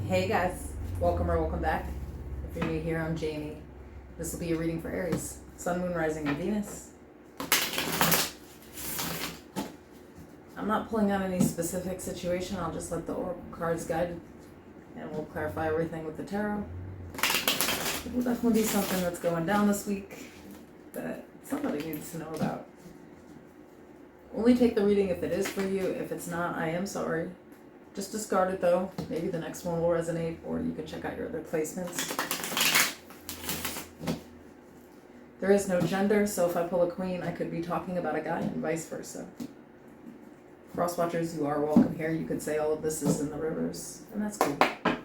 Hey guys, welcome or welcome back. If you're new here, I'm Jamie. This will be a reading for Aries, Sun, Moon, Rising, and Venus. I'm not pulling out any specific situation. I'll just let the oracle cards guide, and we'll clarify everything with the tarot. It will definitely be something that's going down this week that somebody needs to know about. Only take the reading if it is for you. If it's not, I am sorry. Just discard it though. Maybe the next one will resonate, or you can check out your other placements. There is no gender, so if I pull a queen, I could be talking about a guy and vice versa. Cross watchers, you are welcome here. You could say all of this is in the reverse, and that's cool.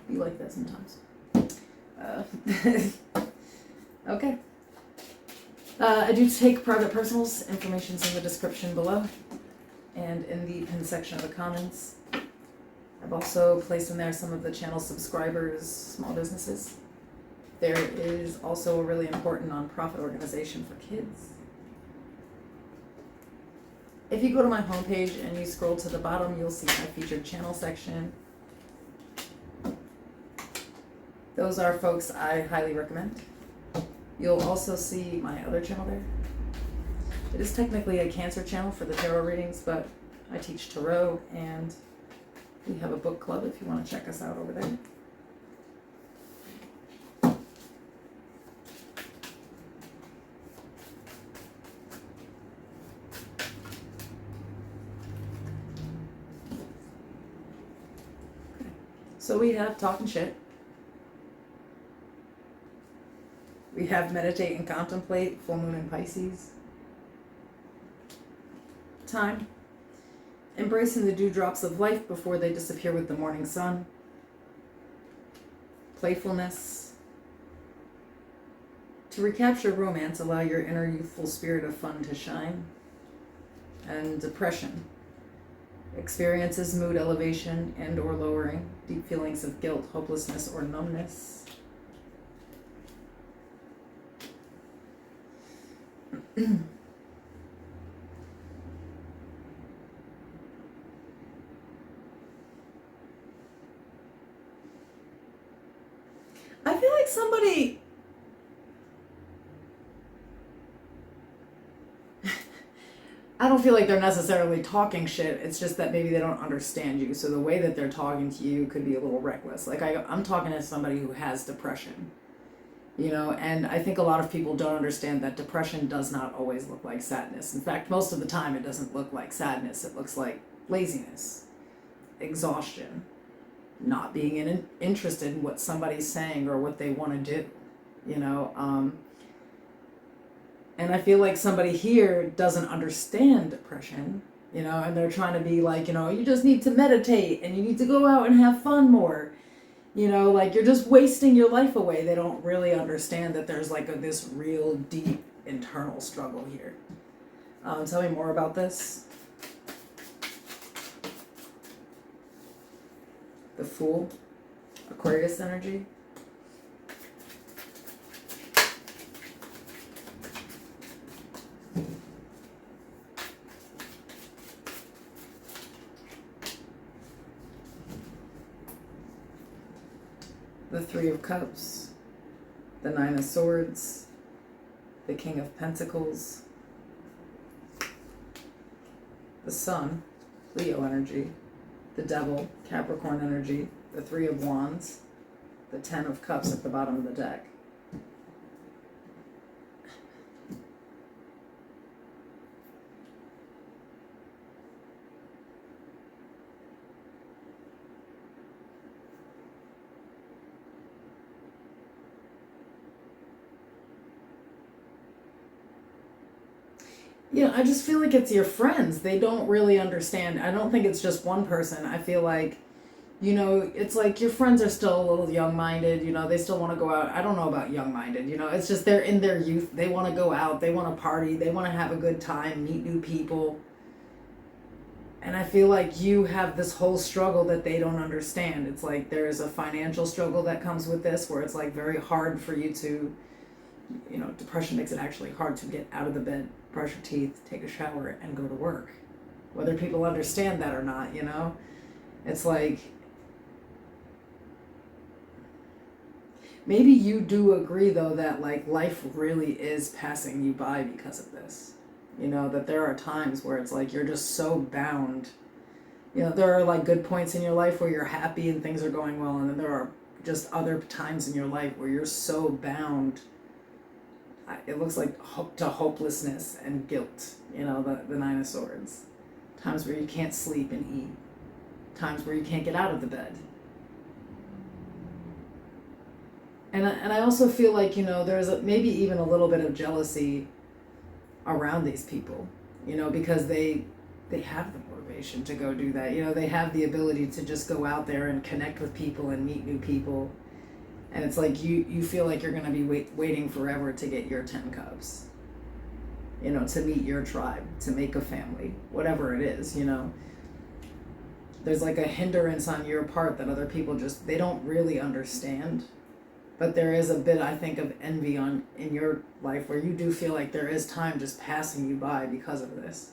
Be like that sometimes. Okay. I do take private personals. Information's in the description below and in the pin section of the comments. I've also placed in there some of the channel subscribers' small businesses. There is also a really important nonprofit organization for kids. If you go to my homepage and you scroll to the bottom, you'll see my featured channel section. Those are folks I highly recommend. You'll also see my other channel there. It is technically a Cancer channel for the tarot readings, but I teach tarot and we have a book club if you want to check us out over there. So we have talking shit. We have meditate and contemplate, full moon in Pisces. Time. Embracing the dewdrops of life before they disappear with the morning sun. Playfulness. To recapture romance, allow your inner youthful spirit of fun to shine. And depression. Experiences mood elevation and or lowering, deep feelings of guilt, hopelessness, or numbness. I feel like somebody I don't feel like they're necessarily talking shit. It's just that maybe they don't understand you. So the way that they're talking to you could be a little reckless. Like I'm talking to somebody who has depression, and I think a lot of people don't understand that depression does not always look like sadness. In fact, most of the time it doesn't look like sadness. It looks like laziness, exhaustion, not being interested in what somebody's saying or what they want to do, and I feel like somebody here doesn't understand depression, and they're trying to be like, you just need to meditate and you need to go out and have fun more, like you're just wasting your life away. They don't really understand that there's like this real deep internal struggle here. Tell me more about this. The Fool, Aquarius energy. The Three of Cups, the Nine of Swords, the King of Pentacles, the Sun, Leo energy, the Devil, Capricorn energy, the Three of Wands, the Ten of Cups at the bottom of the deck. I just feel like it's your friends. They don't really understand. I don't think it's just one person. I feel like, it's like your friends are still a little young-minded, they still want to go out. I don't know about young-minded, it's just they're in their youth. They want to go out. They want to party. They want to have a good time, meet new people. And I feel like you have this whole struggle that they don't understand. It's like there's a financial struggle that comes with this where it's like very hard for you to, depression makes it actually hard to get out of the bed, brush your teeth, take a shower, and go to work. Whether people understand that or not, It's like maybe you do agree though that like life really is passing you by because of this. You know, that there are times where it's like you're just so bound. You know, there are like good points in your life where you're happy and things are going well, and then there are just other times in your life where you're so bound. It looks like to hopelessness and guilt. You know, the Nine of Swords. Times where you can't sleep and eat. Times where you can't get out of the bed. And I also feel like, you know, there's maybe even a little bit of jealousy around these people, you know, because they have the motivation to go do that. You know, they have the ability to just go out there and connect with people and meet new people. And it's like you feel like you're going to be waiting forever to get your 10 cups, you know, to meet your tribe, to make a family, whatever it is, you know. There's like a hindrance on your part that other people just, they don't really understand. But there is a bit, I think, of envy in your life where you do feel like there is time just passing you by because of this.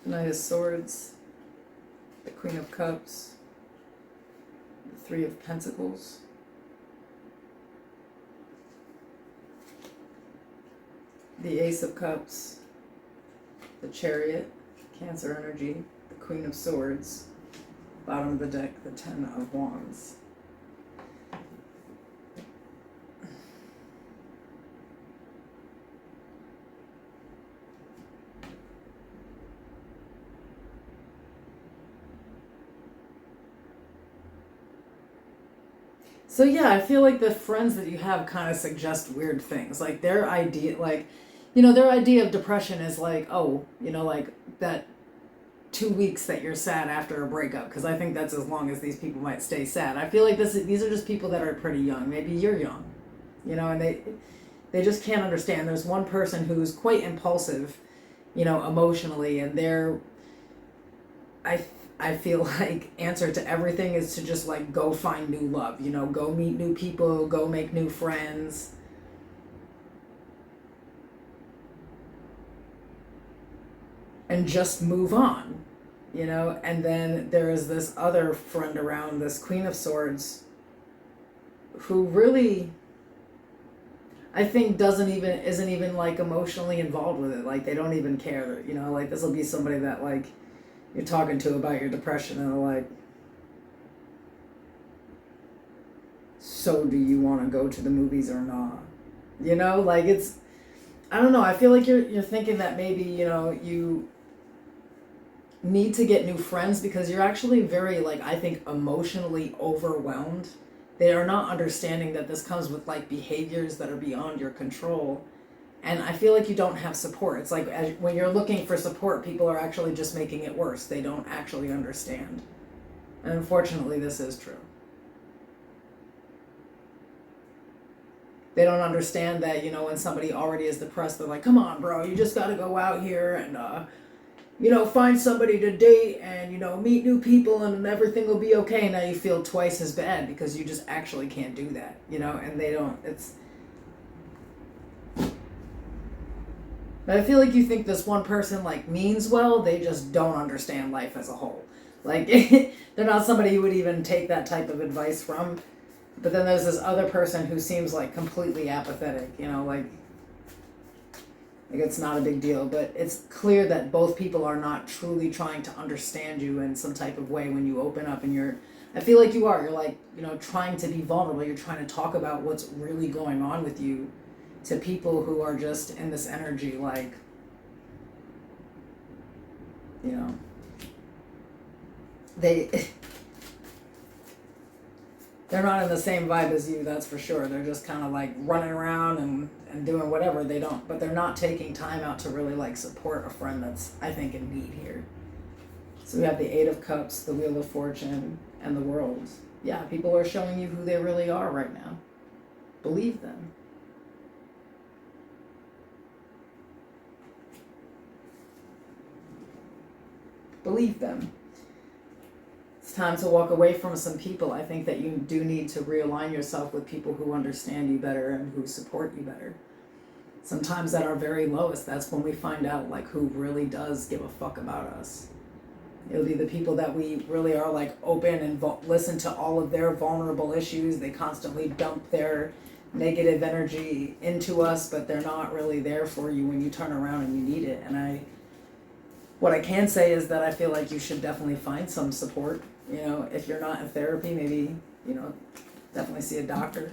Knight of Swords, the Queen of Cups, the Three of Pentacles, the Ace of Cups, the Chariot, Cancer energy, the Queen of Swords, bottom of the deck, the Ten of Wands. So yeah, I feel like the friends that you have kind of suggest weird things. Like their idea, like, you know, their idea of depression is like, oh, you know, like that 2 weeks that you're sad after a breakup. Because I think that's as long as these people might stay sad. I feel like these are just people that are pretty young. Maybe you're young, you know, and they just can't understand. There's one person who's quite impulsive, you know, emotionally, and I I feel like answer to everything is to just like go find new love, you know, go meet new people, go make new friends. And just move on, you know. And then there is this other friend around, this Queen of Swords, who really, I think, isn't even like emotionally involved with it. Like they don't even care, you know. Like this will be somebody that like you're talking to about your depression, and they're like, so do you want to go to the movies or not? You know, like it's, I don't know. I feel like you're thinking that maybe, you know, you need to get new friends because you're actually very, like, I think, emotionally overwhelmed. They are not understanding that this comes with like behaviors that are beyond your control. And I feel like you don't have support. It's like when you're looking for support, people are actually just making it worse. They don't actually understand. And unfortunately, this is true. They don't understand that, you know, when somebody already is depressed, they're like, come on, bro, you just got to go out here and, you know, find somebody to date and, you know, meet new people and everything will be okay. Now you feel twice as bad because you just actually can't do that, you know, and they don't, but I feel like you think this one person like means well, they just don't understand life as a whole. Like they're not somebody you would even take that type of advice from. But then there's this other person who seems like completely apathetic, you know, like it's not a big deal. But it's clear that both people are not truly trying to understand you in some type of way when you open up and I feel like you're like, you know, trying to be vulnerable. You're trying to talk about what's really going on with you to people who are just in this energy, like, you know, they're not in the same vibe as you, that's for sure. They're just kind of like running around and doing whatever. But they're not taking time out to really like support a friend that's, I think, in need here. So we have the Eight of Cups, the Wheel of Fortune, and the World. Yeah, people are showing you who they really are right now. Believe them. Believe them. time to walk away from some people. I think that you do need to realign yourself with people who understand you better and who support you better. Sometimes at our very lowest, that's when we find out like who really does give a fuck about us. It'll be the people that we really are like open and listen to all of their vulnerable issues. They constantly dump their negative energy into us, but they're not really there for you when you turn around and you need it. And what I can say is that I feel like you should definitely find some support. You know, if you're not in therapy, maybe, you know, definitely see a doctor.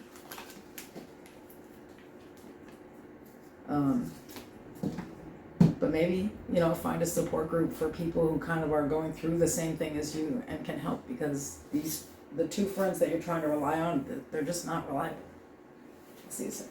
But maybe, you know, find a support group for people who kind of are going through the same thing as you and can help, because the two friends that you're trying to rely on, they're just not reliable. See you soon.